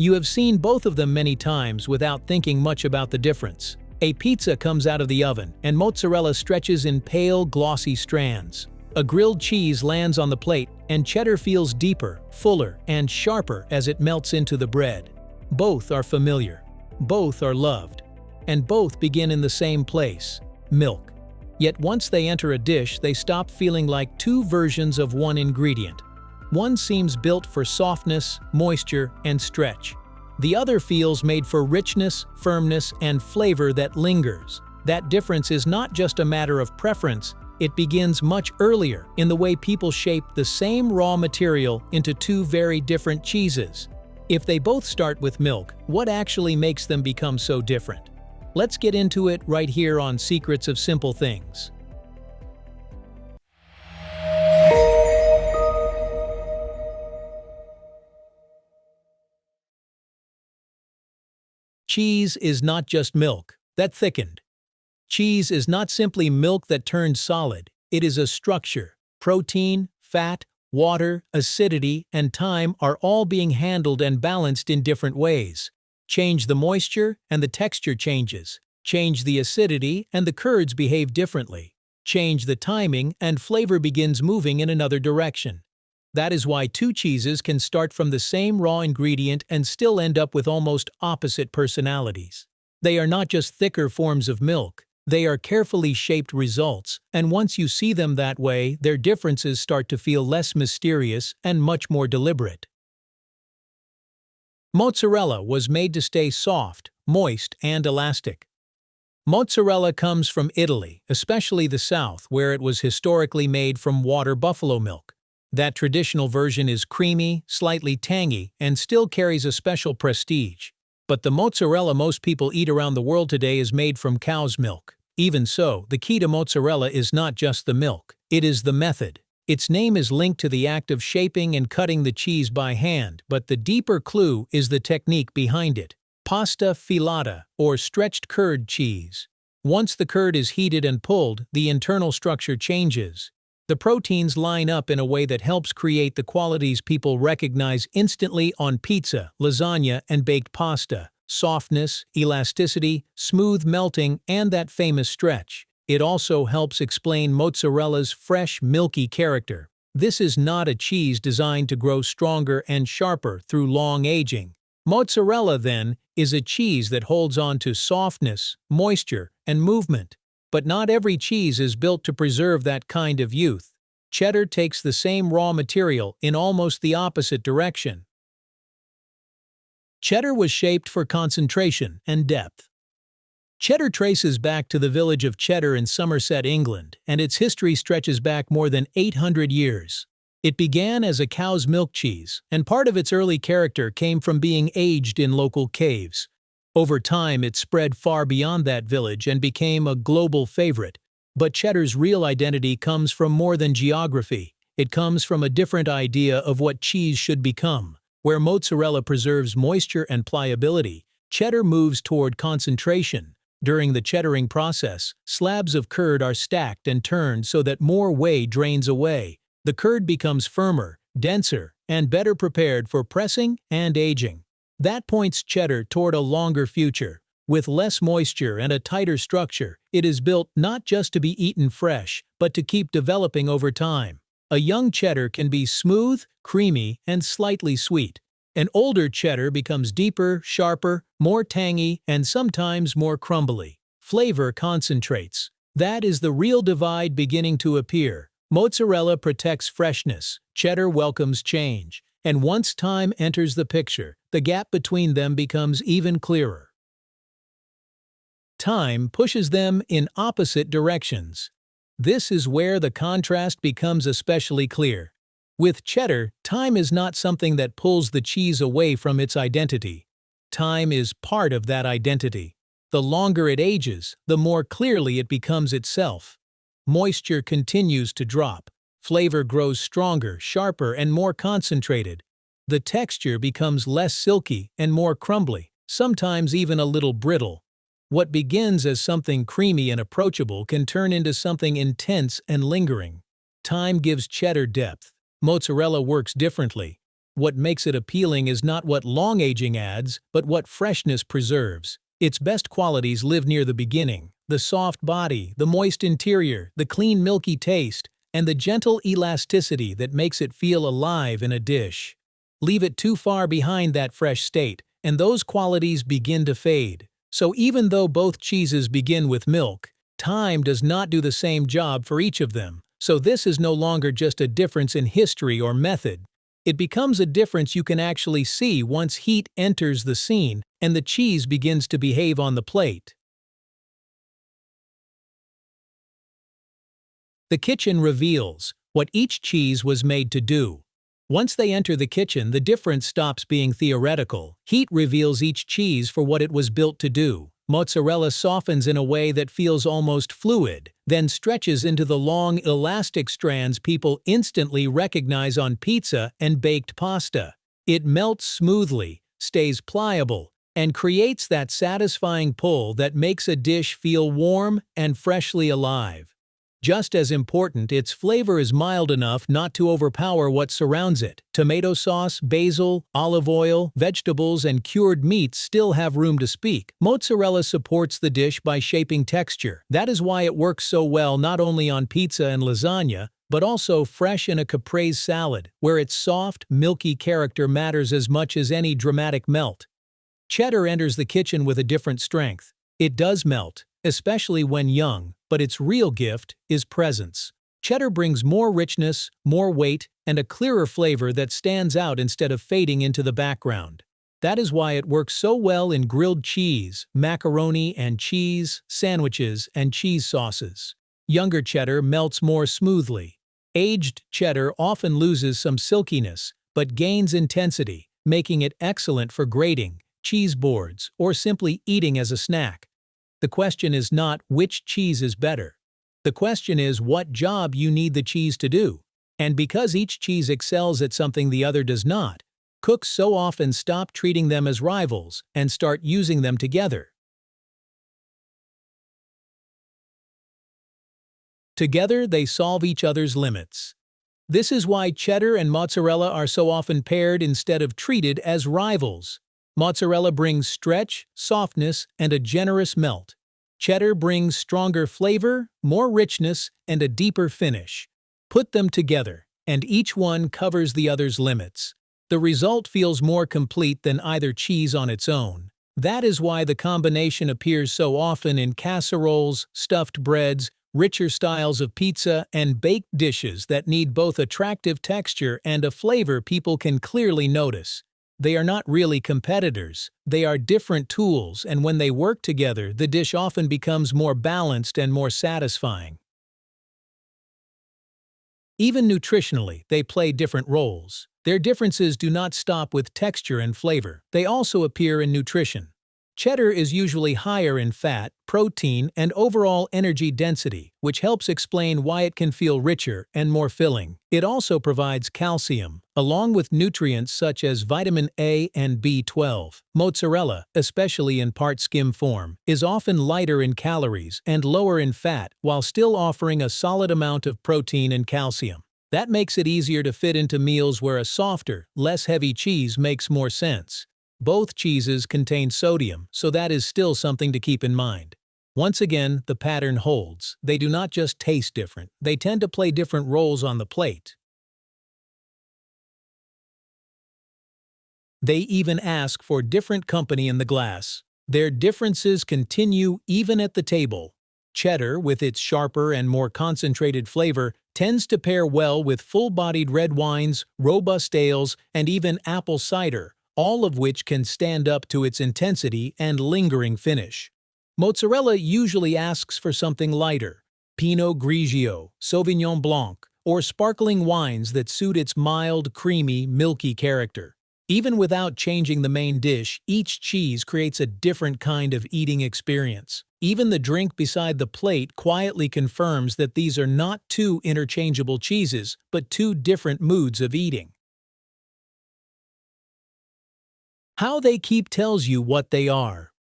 You have seen both of them many times without thinking much about the difference. A pizza comes out of the oven, and mozzarella stretches in pale, glossy strands. A grilled cheese lands on the plate, and cheddar feels deeper, fuller, and sharper as it melts into the bread. Both are familiar. Both are loved. And both begin in the same place: milk. Yet once they enter a dish, they stop feeling like two versions of one ingredient. One seems built for softness, moisture, and stretch. The other feels made for richness, firmness, and flavor that lingers. That difference is not just a matter of preference, it begins much earlier in the way people shape the same raw material into two very different cheeses. If they both start with milk, what actually makes them become so different? Let's get into it right here on Secrets of Simple Things. Cheese is not just milk that thickened. Cheese is not simply milk that turned solid, it is a structure. Protein, fat, water, acidity, and time are all being handled and balanced in different ways. Change the moisture, and the texture changes. Change the acidity, and the curds behave differently. Change the timing, and flavor begins moving in another direction. That is why two cheeses can start from the same raw ingredient and still end up with almost opposite personalities. They are not just thicker forms of milk. They are carefully shaped results, and once you see them that way, their differences start to feel less mysterious and much more deliberate. Mozzarella was made to stay soft, moist, and elastic. Mozzarella comes from Italy, especially the South, where it was historically made from water buffalo milk. That traditional version is creamy, slightly tangy, and still carries a special prestige. But the mozzarella most people eat around the world today is made from cow's milk. Even so, the key to mozzarella is not just the milk, it is the method. Its name is linked to the act of shaping and cutting the cheese by hand, but the deeper clue is the technique behind it: pasta filata, or stretched curd cheese. Once the curd is heated and pulled, the internal structure changes. The proteins line up in a way that helps create the qualities people recognize instantly on pizza, lasagna, and baked pasta: softness, elasticity, smooth melting, and that famous stretch. It also helps explain mozzarella's fresh, milky character. This is not a cheese designed to grow stronger and sharper through long aging. Mozzarella, then, is a cheese that holds on to softness, moisture, and movement. But not every cheese is built to preserve that kind of youth. Cheddar takes the same raw material in almost the opposite direction. Cheddar was shaped for concentration and depth. Cheddar traces back to the village of Cheddar in Somerset, England, and its history stretches back more than 800 years. It began as a cow's milk cheese, and part of its early character came from being aged in local caves. Over time, it spread far beyond that village and became a global favorite. But Cheddar's real identity comes from more than geography. It comes from a different idea of what cheese should become. Where mozzarella preserves moisture and pliability, cheddar moves toward concentration. During the cheddaring process, slabs of curd are stacked and turned so that more whey drains away. The curd becomes firmer, denser, and better prepared for pressing and aging. That points cheddar toward a longer future. With less moisture and a tighter structure, it is built not just to be eaten fresh, but to keep developing over time. A young cheddar can be smooth, creamy, and slightly sweet. An older cheddar becomes deeper, sharper, more tangy, and sometimes more crumbly. Flavor concentrates. That is the real divide beginning to appear. Mozzarella protects freshness, cheddar welcomes change. And once time enters the picture, the gap between them becomes even clearer. Time pushes them in opposite directions. This is where the contrast becomes especially clear. With cheddar, time is not something that pulls the cheese away from its identity. Time is part of that identity. The longer it ages, the more clearly it becomes itself. Moisture continues to drop. Flavor grows stronger, sharper, and more concentrated. The texture becomes less silky and more crumbly, sometimes even a little brittle. What begins as something creamy and approachable can turn into something intense and lingering. Time gives cheddar depth. Mozzarella works differently. What makes it appealing is not what long aging adds, but what freshness preserves. Its best qualities live near the beginning: the soft body, the moist interior, the clean milky taste, and the gentle elasticity that makes it feel alive in a dish. Leave it too far behind that fresh state, and those qualities begin to fade. So even though both cheeses begin with milk, time does not do the same job for each of them. So this is no longer just a difference in history or method. It becomes a difference you can actually see once heat enters the scene and the cheese begins to behave on the plate. The kitchen reveals what each cheese was made to do. Once they enter the kitchen, the difference stops being theoretical. Heat reveals each cheese for what it was built to do. Mozzarella softens in a way that feels almost fluid, then stretches into the long, elastic strands people instantly recognize on pizza and baked pasta. It melts smoothly, stays pliable, and creates that satisfying pull that makes a dish feel warm and freshly alive. Just as important, its flavor is mild enough not to overpower what surrounds it. Tomato sauce, basil, olive oil, vegetables, and cured meats still have room to speak. Mozzarella supports the dish by shaping texture. That is why it works so well not only on pizza and lasagna, but also fresh in a caprese salad, where its soft, milky character matters as much as any dramatic melt. Cheddar enters the kitchen with a different strength. It does melt, especially when young, but its real gift is presence. Cheddar brings more richness, more weight, and a clearer flavor that stands out instead of fading into the background. That is why it works so well in grilled cheese, macaroni and cheese, sandwiches, and cheese sauces. Younger cheddar melts more smoothly. Aged cheddar often loses some silkiness, but gains intensity, making it excellent for grating, cheese boards, or simply eating as a snack. The question is not which cheese is better. The question is what job you need the cheese to do. And because each cheese excels at something the other does not, cooks so often stop treating them as rivals and start using them together. Together, they solve each other's limits. This is why cheddar and mozzarella are so often paired instead of treated as rivals. Mozzarella brings stretch, softness, and a generous melt. Cheddar brings stronger flavor, more richness, and a deeper finish. Put them together, and each one covers the other's limits. The result feels more complete than either cheese on its own. That is why the combination appears so often in casseroles, stuffed breads, richer styles of pizza, and baked dishes that need both attractive texture and a flavor people can clearly notice. They are not really competitors. They are different tools, and when they work together, the dish often becomes more balanced and more satisfying. Even nutritionally, they play different roles. Their differences do not stop with texture and flavor. They also appear in nutrition. Cheddar is usually higher in fat, protein, and overall energy density, which helps explain why it can feel richer and more filling. It also provides calcium, along with nutrients such as vitamin A and B12. Mozzarella, especially in part-skim form, is often lighter in calories and lower in fat while still offering a solid amount of protein and calcium. That makes it easier to fit into meals where a softer, less heavy cheese makes more sense. Both cheeses contain sodium, so that is still something to keep in mind. Once again, the pattern holds. They do not just taste different, they tend to play different roles on the plate. They even ask for different company in the glass. Their differences continue even at the table. Cheddar, with its sharper and more concentrated flavor, tends to pair well with full-bodied red wines, robust ales, and even apple cider, all of which can stand up to its intensity and lingering finish. Mozzarella usually asks for something lighter: Pinot Grigio, Sauvignon Blanc, or sparkling wines that suit its mild, creamy, milky character. Even without changing the main dish, each cheese creates a different kind of eating experience. Even the drink beside the plate quietly confirms that these are not two interchangeable cheeses, but two different moods of eating. How they keep tells you what they are.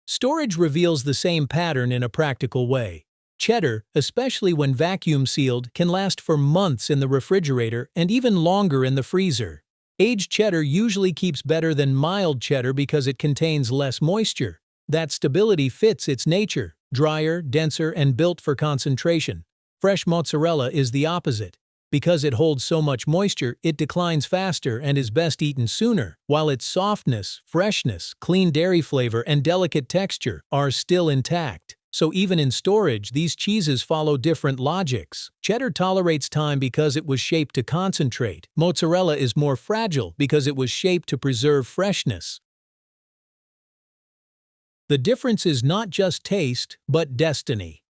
Storage reveals the same pattern in a practical way. Cheddar, especially when vacuum sealed, can last for months in the refrigerator and even longer in the freezer. Aged cheddar usually keeps better than mild cheddar because it contains less moisture. That stability fits its nature, drier, denser, and built for concentration. Fresh mozzarella is the opposite. Because it holds so much moisture, it declines faster and is best eaten sooner, while its softness, freshness, clean dairy flavor, and delicate texture are still intact. So even in storage, these cheeses follow different logics. Cheddar tolerates time because it was shaped to concentrate. Mozzarella is more fragile because it was shaped to preserve freshness. The difference is not just taste, but destiny.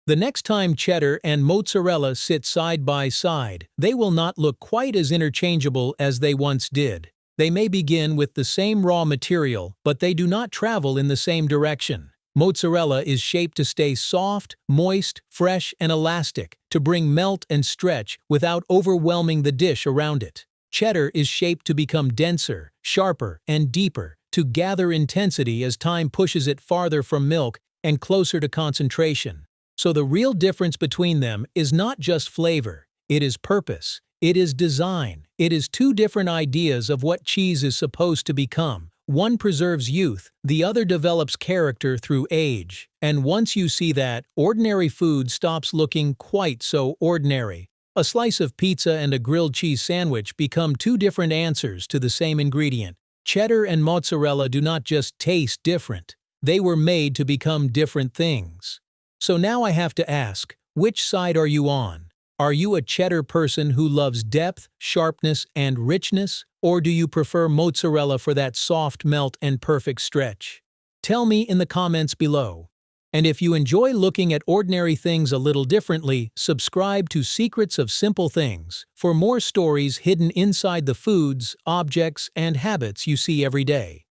The next time cheddar and mozzarella sit side by side, they will not look quite as interchangeable as they once did. They may begin with the same raw material, but they do not travel in the same direction. Mozzarella is shaped to stay soft, moist, fresh, and elastic, to bring melt and stretch without overwhelming the dish around it. Cheddar is shaped to become denser, sharper, and deeper, to gather intensity as time pushes it farther from milk and closer to concentration. So the real difference between them is not just flavor, it is purpose, it is design. It is two different ideas of what cheese is supposed to become. One preserves youth, the other develops character through age. And once you see that, ordinary food stops looking quite so ordinary. A slice of pizza and a grilled cheese sandwich become two different answers to the same ingredient. Cheddar and mozzarella do not just taste different, they were made to become different things. So now I have to ask, which side are you on? Are you a cheddar person who loves depth, sharpness, and richness? Or do you prefer mozzarella for that soft melt and perfect stretch? Tell me in the comments below. And if you enjoy looking at ordinary things a little differently, subscribe to Secrets of Simple Things for more stories hidden inside the foods, objects, and habits you see every day.